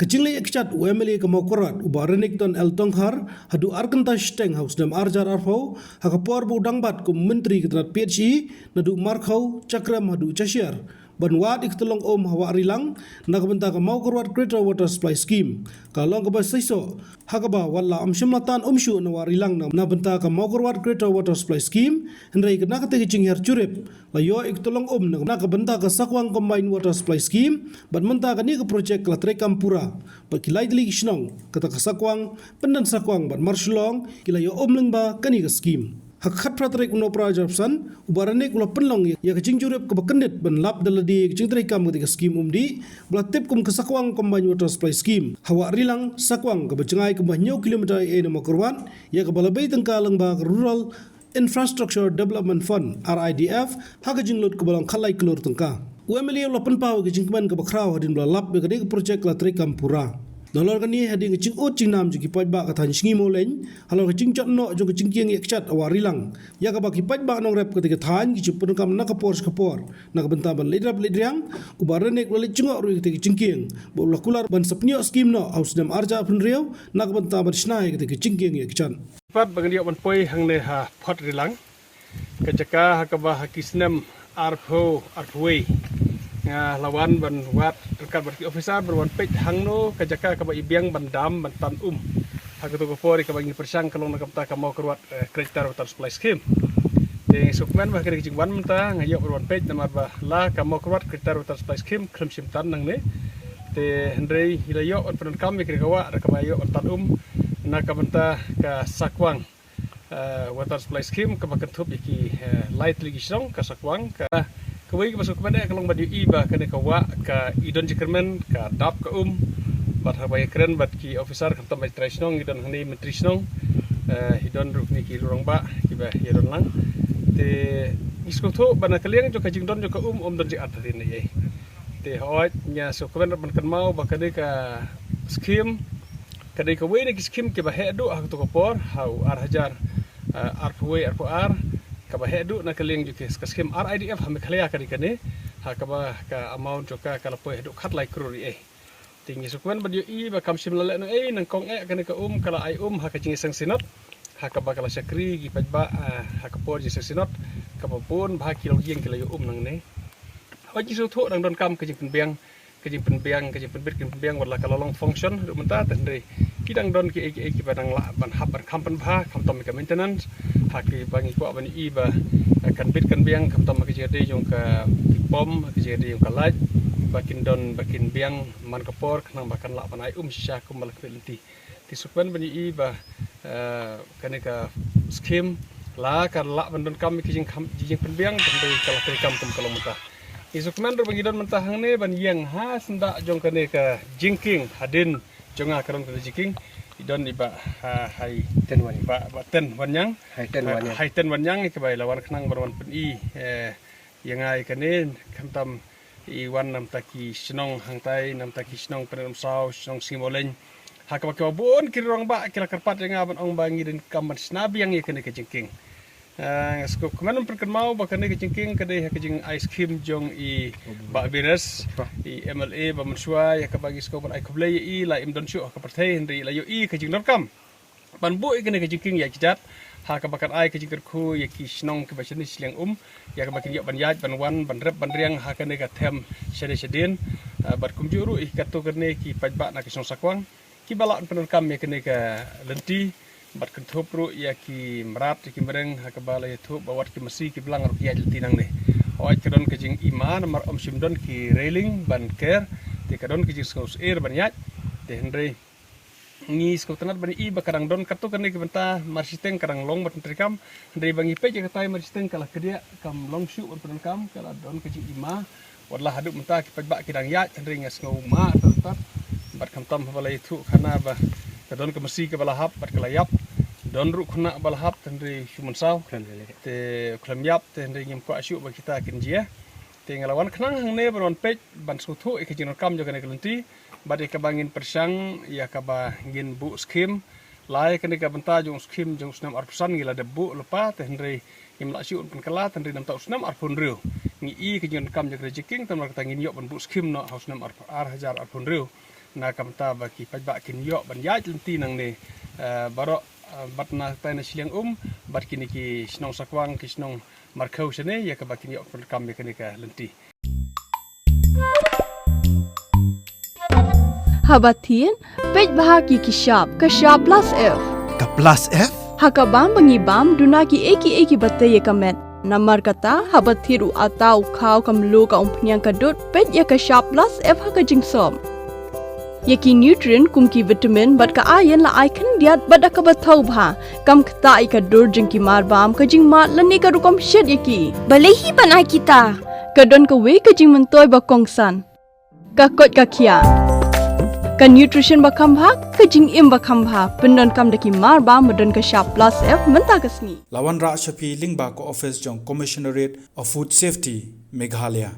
Kecilnya ekcat UMLA kemokorat ubarenik ton el tonghar hadu arkenta steng haus dem arjar arfau hakapor bu dangbat kum menteri ketenat PHI nadu markhau cakram hadu casiar banwat iktolong hawa rilang nakabenta ka mau korwat Greater Water Supply Scheme kalong ka basiso hakaba wala amshimlatan syu na warilang na benta ka mau korwat Greater Water Supply Scheme hendrai ka nakate cingher curip layo iktolong na kabenta ka sakwang Combined Water Supply Scheme ban menta ka ni ka project la trekam pura bakilai dili kisnong kata ka sakwang pendan sakwang ban marshulong kilayo lengba kani ka scheme hakhat pratrek uno prajarpsan ubaranek ula penlong ya kecing jurep ke bakendit ban lap daladi kecing trekam ketika scheme umdi belatip kum kesakwang Combined Water Supply Scheme hawa rilang sakwang ke bacengai ke banyak kilometer e nama korwan ya ke balabay tengka lengba Rural Infrastructure Development Fund RIDF hakajing lot ke balang kalai kelur tengka UMLA ula penpau kecing keman ke bakraw hadin belalap ke projek la trekam pura Nolor kani hadi ngecing cing nam juki pajba katan singi molen halau kecing cat no jo kecing kiang yakcat awarilang ya ka baki pajba nong rep ketika tan ki cupun kam nakapor nak bentaban lidrap lidrang ubarane kulit cingok ru ketika cingking bola kular ban sepnyo skim no aus dem arja pun riau nak bentaban snai ketika cingking yakcat pat bagan dia ban poi hang ne ha pot rilang kejaka hakaba hakisnem arpoi lawan ban wat dekat berki officer berwan pej hangno kajaka kaba ibiang bandam bantan hagatu ko pori kaba ingin persang kalong nakapta ka mau kerwat Greater Water Supply Scheme de sukman bah kiri jingwan menta ngayo berwan pej nama bah la ka mau kerwat Greater Water Supply Scheme krim simtan nang ne te hendrei hilayo on penan kami kiri kawa kaba yo bantan nakabenta ka sakwang Water Supply Scheme kaba kentup iki light lagi song ka sakwang ka Kawai masuk kepada kalau baju iba kena kawa ka idon jikermen ka dap ka bat habaya keren bat ki officer kantam menteri snong idon hani menteri snong idon ruk ni ki rong ba ki ba idon lang te isko tho bana kaliang jo ka jingdon jo ka don ji at din ye te hoit nya so kemen ban kan mau ba kade ka scheme kade ka we ni scheme ki ba hedu ha to ko por hau ar hajar ar kabahedu na kaling juke scheme RIDF hame khalaya kari kane ha kaba ka amount joka kala po hedu khat lai kruri tingi sukman badyo i ba kam sim lale no nang kong kane ka kala ai ha ka jingi sang sinot ha kaba kala sakri gi pajba ha ka por ji sang sinot kaba pun ba kilo yeng kila yo nang ne hoji so tho dang don kam ka jing penbiang wala kala long function ru menta tandre kidang don ki badang la ban hab ban kampan ba kam tom ka maintenance haki bangi ko bani iba kan bit kan biang kam tom ka jadi yung ka pom ka jadi yung ka light bakin biang man kapor kanang bakan la banai sya kum malak pelenti ti sukban bani iba kan ka scheme la kan la bandon kam ki jing penbiang tandre kala kam kalau mentah isukman ro bangi don mentah hang ne ban yang ha senda jong kane ka jingking hadin jonga karon ka jingking idon iba hai ten wan ba ten wanyang hai ten wanyang ke bai lawan kenang berwan pen yang ai kane kamtam i wan nam taki snong hang tai nam taki snong pen sau snong simoleng hakaba ke bon kirong ba kila karpat yang aban ong bangi den kamban snabi yang kane ke jingking sko kemen perken mau bakane ke jingking kade ke jing ice cream jong i ba beres i MLA ba mensua ya ka bagi sko ban ai kuble i la im don syu ka partai hendri la yo i ke jing kam ban bu i kene ke jingking ya kidat ha ka bakan ai ke jing ku ya ki snong ke basani silang ya ka bakin yo ban yaj ban wan ban rep ban riang ha kane ka them sedin bat kum juru i ka to kene ki pajba na ke song sakwang ki bala penon kam ya kene ka lenti bat kentup ru ya ki merat ki mereng hakabala itu bawat ki mesi ki belang ru ya tinang ne oi kadon ke jing iman mar simdon ki railing ban care te kadon ki jing skos air ban yat te hendre ni skot tanat ban i bakarang don katu kan ki benta marsiteng karang long bat trikam hendre bangi pe je katai marsiteng kala kedia kam long shu ban kam kala don ke jing ima wadlah hadu menta ki pajba ki dang yat hendre ngas ngau ma tat bat kam tam bala itu kana ba kadon ke mesi ke balahap bat kelayap don ru khuna balahap tandri human saw te klam yap te tandri ngim ko asyu ba kita kinjia te ngalawan khnang hang ne baron pej ban suthu e kijin kam jo kana kelenti bade ka bangin persang ya ka ba ngin bu scheme lai kana ka benta jong scheme jong snam arpusan gila debu lepa te tandri ngim la asyu pen kala tandri nam ta snam arpun riu ngi i kijin kam jo kana jiking tamar ka tangin yo ban bu scheme no haus nam ar hajar arpun riu na kamta baki pajbak kin yo ban ya lenti nang ne barok bat na ta na siliang bat kini ki snong sakwang ki snong markau sene ya ka bakin yo kam me kini ka lenti Habatin pej bahagi ki shop plus F Ka plus F? hakabam bangibam dunaki eki batte ye kamet namar kata habathiru atau khau kamlu ka umpnyang kadut pej ya ka shop plus F haka jingsom yaki nutrient kumki vitamin bat ka iron la icon diat bat ka bathau bha kam khta ai ka dur jingki mar bam ka jing mat lani ka rukom shed yaki balehi banai kita ka don ka we ka jing mentoy ba kongsan ka kot ka khia ka nutrition bakam bha ka jing im bakam bha pendon kam daki mar ba modon ka shop plus F menta kasni Lawan Ra Shafi Lingba ko office jong Commissionerate of Food Safety Meghalaya